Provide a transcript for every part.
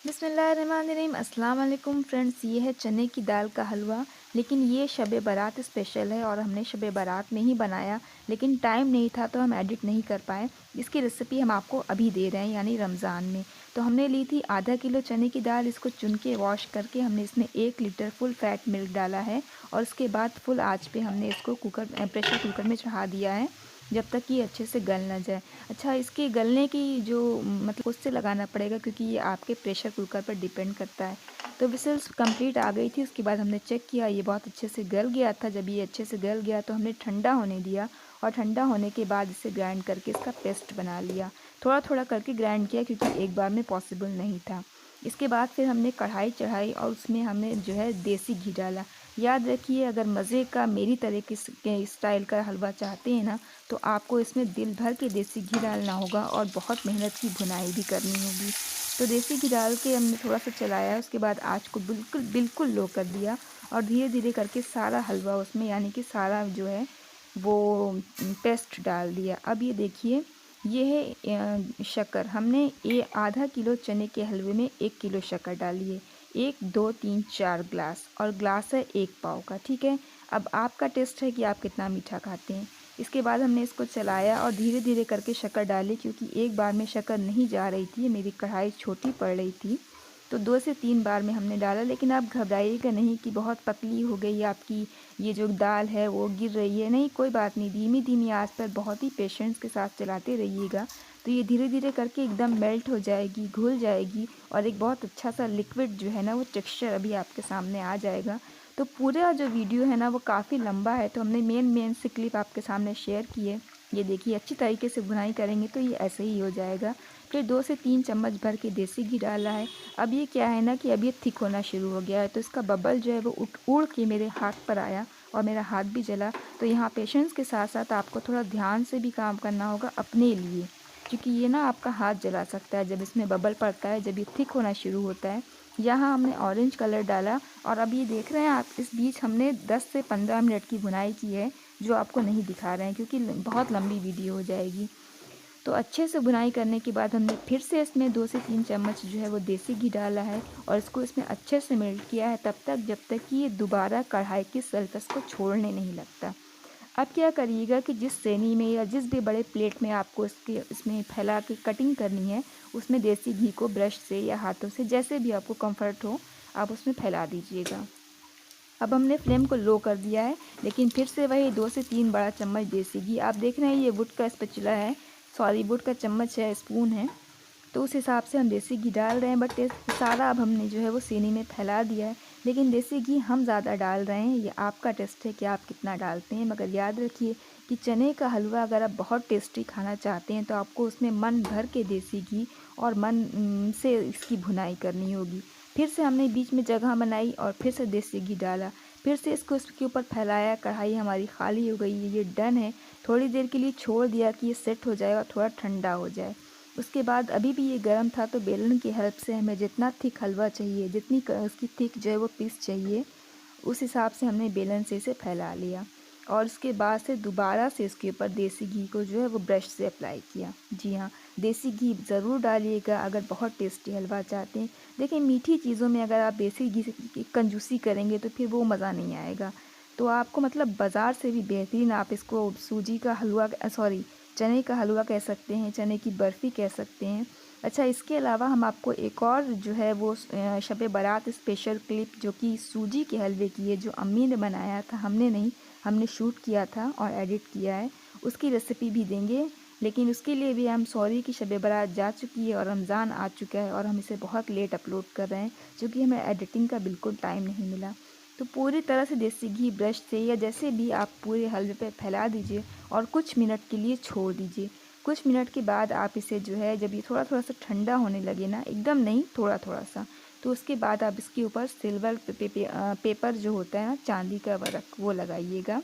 बिस्मिल्लाहिर्रहमानिर्रहीम अस्सलाम वालेकुम फ्रेंड्स। ये है चने की दाल का हलवा। लेकिन ये शब बारात स्पेशल है और हमने शब बारात में ही बनाया, लेकिन टाइम नहीं था तो हम एडिट नहीं कर पाए। इसकी रेसिपी हम आपको अभी दे रहे हैं, यानी रमज़ान में। तो हमने ली थी आधा किलो चने की दाल। इसको चुन के वॉश करके हमने इसमें 1 लीटर फुल फैट मिल्क डाला है और उसके बाद फुल आँच पे हमने इसको प्रेशर कुकर में चढ़ा दिया है, जब तक ये अच्छे से गल ना जाए। अच्छा, इसके गलने की जो मतलब उससे लगाना पड़ेगा, क्योंकि ये आपके प्रेशर कुकर पर डिपेंड करता है। तो विसल्स कंप्लीट आ गई थी। उसके बाद हमने चेक किया, ये बहुत अच्छे से गल गया था। जब ये अच्छे से गल गया तो हमने ठंडा होने दिया और ठंडा होने के बाद इसे ग्राइंड करके इसका पेस्ट बना लिया। थोड़ा थोड़ा करके ग्राइंड किया, क्योंकि एक बार में पॉसिबल नहीं था। इसके बाद फिर हमने कढ़ाई चढ़ाई और उसमें हमने जो है देसी घी डाला। याद रखिए, अगर मज़े का मेरी तरह के स्टाइल का हलवा चाहते हैं ना, तो आपको इसमें दिल भर के देसी घी डालना होगा और बहुत मेहनत की भुनाई भी करनी होगी। तो देसी घी डाल के हमने थोड़ा सा चलाया, उसके बाद आँच को बिल्कुल बिल्कुल लो कर दिया और धीरे धीरे करके सारा हलवा उसमें, यानी कि सारा जो है वो पेस्ट डाल दिया। अब ये देखिए, ये है शक्कर। हमने ये आधा किलो चने के हलवे में 1 किलो शक्कर डाली है। 1 2 3 4 ग्लास, और ग्लास है 1 पाव का, ठीक है। अब आपका टेस्ट है कि आप कितना मीठा खाते हैं। इसके बाद हमने इसको चलाया और धीरे धीरे करके शक्कर डाली, क्योंकि एक बार में शक्कर नहीं जा रही थी, मेरी कढ़ाई छोटी पड़ रही थी। तो 2 से 3 बार में हमने डाला। लेकिन आप घबराइएगा नहीं कि बहुत पतली हो गई आपकी ये जो दाल है वो गिर रही है, नहीं, कोई बात नहीं। धीमी धीमी आंच पर बहुत ही पेशेंस के साथ चलाते रहिएगा, तो ये धीरे धीरे करके एकदम मेल्ट हो जाएगी, घुल जाएगी और एक बहुत अच्छा सा लिक्विड जो है ना, वो टेक्सचर अभी आपके सामने आ जाएगा। तो पूरा जो वीडियो है ना वो काफ़ी लंबा है, तो हमने मेन मेन से क्लिप आपके सामने शेयर की है। ये देखिए, अच्छी तरीके से भुनाई करेंगे तो ये ऐसे ही हो जाएगा। फिर 2 से 3 चम्मच भर के देसी घी डाला है। अब ये क्या है ना कि अब ये थिक होना शुरू हो गया है, तो इसका बबल जो है वो उड़ के मेरे हाथ पर आया और मेरा हाथ भी जला। तो यहाँ पेशेंस के साथ साथ आपको थोड़ा ध्यान से भी काम करना होगा अपने लिए, क्योंकि ये ना आपका हाथ जला सकता है जब इसमें बबल पड़ता है, जब ये थिक होना शुरू होता है। यहाँ हमने ऑरेंज कलर डाला और अब ये देख रहे हैं आप, इस बीच हमने 10 से 15 मिनट की भुनाई की है, जो आपको नहीं दिखा रहे हैं क्योंकि बहुत लंबी वीडियो हो जाएगी। तो अच्छे से भुनाई करने के बाद हमने फिर से इसमें 2 से 3 चम्मच जो है वो देसी घी डाला है और इसको इसमें अच्छे से मेल्ट किया है, तब तक जब तक कि ये दोबारा कढ़ाई की सरफेस को छोड़ने नहीं लगता। अब क्या करिएगा कि जिस श्रेणी में या जिस भी बड़े प्लेट में आपको इसमें फैला के कटिंग करनी है, उसमें देसी घी को ब्रश से या हाथों से, जैसे भी आपको कंफर्ट हो, आप उसमें फैला दीजिएगा। अब हमने फ्लेम को लो कर दिया है, लेकिन फिर से वही 2 से 3 बड़ा चम्मच देसी घी। आप देख रहे हैं ये वुड का स्पैचुला है, सॉरी वुड का चम्मच है, स्पून है, तो उस हिसाब से हम देसी घी डाल रहे हैं। बट ये सारा अब हमने जो है वो सीनी में फैला दिया है, लेकिन देसी घी हम ज़्यादा डाल रहे हैं। ये आपका टेस्ट है कि आप कितना डालते हैं, मगर याद रखिए कि चने का हलवा अगर आप बहुत टेस्टी खाना चाहते हैं तो आपको उसमें मन भर के देसी घी और मन से इसकी भुनाई करनी होगी। फिर से हमने बीच में जगह बनाई और फिर से देसी घी डाला, फिर से इसको इसके ऊपर फैलाया। कढ़ाई हमारी खाली हो गई है, ये डन है। थोड़ी देर के लिए छोड़ दिया कि ये सेट हो जाए और थोड़ा ठंडा हो जाए। उसके बाद अभी भी ये गर्म था, तो बेलन की हेल्प से हमें जितना थिक हलवा चाहिए, जितनी उसकी थिक जो है वो पीस चाहिए, उस हिसाब से हमने बेलन से इसे फैला लिया और उसके बाद से दोबारा से इसके ऊपर देसी घी को जो है वो ब्रश से अप्लाई किया। जी हाँ, देसी घी ज़रूर डालिएगा अगर बहुत टेस्टी हलवा चाहते हैं। देखिए, मीठी चीज़ों में अगर आप देसी घी की कंजूसी करेंगे तो फिर वो मज़ा नहीं आएगा। तो आपको मतलब बाज़ार से भी बेहतरीन आप इसको सूजी का हलवा, सॉरी, चने का हलवा कह सकते हैं, चने की बर्फ़ी कह सकते हैं। अच्छा, इसके अलावा हम आपको एक और जो है वो शब बारात स्पेशल क्लिप, जो कि सूजी के हलवे की है, जो अम्मी ने बनाया था, हमने नहीं, हमने शूट किया था और एडिट किया है, उसकी रेसिपी भी देंगे। लेकिन उसके लिए भी हम सॉरी कि शब बारात जा चुकी है और रमज़ान आ चुका है और हम इसे बहुत लेट अपलोड कर रहे हैं, क्योंकि हमें एडिटिंग का बिल्कुल टाइम नहीं मिला। तो पूरी तरह से देसी घी ब्रश से या जैसे भी आप पूरे हलवे पे फैला दीजिए और कुछ मिनट के लिए छोड़ दीजिए। कुछ मिनट के बाद आप इसे जो है, जब ये थोड़ा थोड़ा सा ठंडा होने लगे ना, एकदम नहीं, थोड़ा थोड़ा सा, तो उसके बाद आप इसके ऊपर सिल्वर पेपर जो होता है ना, चांदी का वर्क, वो लगाइएगा।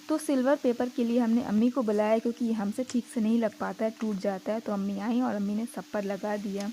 तो सिल्वर पेपर के लिए हमने अम्मी को बुलाया, क्योंकि ये हमसे ठीक से नहीं लग पाता है, टूट जाता है। तो अम्मी आई और अम्मी ने सब पर लगा दिया।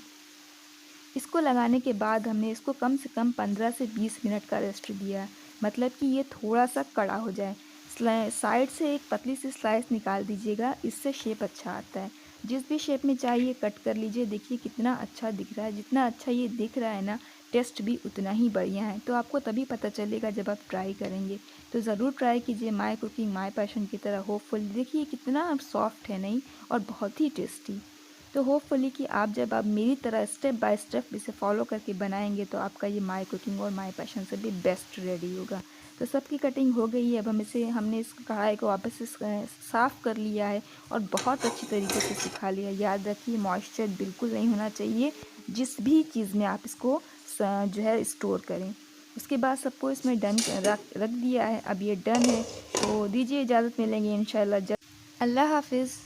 इसको लगाने के बाद हमने इसको कम से कम 15 से 20 मिनट का रेस्ट दिया, मतलब कि ये थोड़ा सा कड़ा हो जाए। साइड से एक पतली सी स्लाइस निकाल दीजिएगा, इससे शेप अच्छा आता है। जिस भी शेप में चाहिए कट कर लीजिए। देखिए कितना अच्छा दिख रहा है, जितना अच्छा ये दिख रहा है ना, टेस्ट भी उतना ही बढ़िया है। तो आपको तभी पता चलेगा जब आप ट्राई करेंगे। तो ज़रूर ट्राई कीजिए माय कुकिंग माय पैशन की तरह। होपफुली देखिए कितना सॉफ्ट है नहीं, और बहुत ही टेस्टी। तो होपफुली कि आप मेरी तरह स्टेप बाय स्टेप इसे फॉलो करके बनाएंगे तो आपका ये माय कुकिंग और माय पैशन से भी बेस्ट रेडी होगा। तो सबकी कटिंग हो गई है। अब हमने इस कढ़ाई को वापस से साफ़ कर लिया है और बहुत अच्छी तरीके से सुखा लिया। याद रखिए मॉइस्चर बिल्कुल नहीं होना चाहिए जिस भी चीज़ में आप इसको जो है स्टोर करें। उसके बाद सबको इसमें डन रख दिया है। अब ये डन है, तो दीजिए इजाज़त, मिलेंगे इंशाल्लाह। अल्लाह हाफिज़।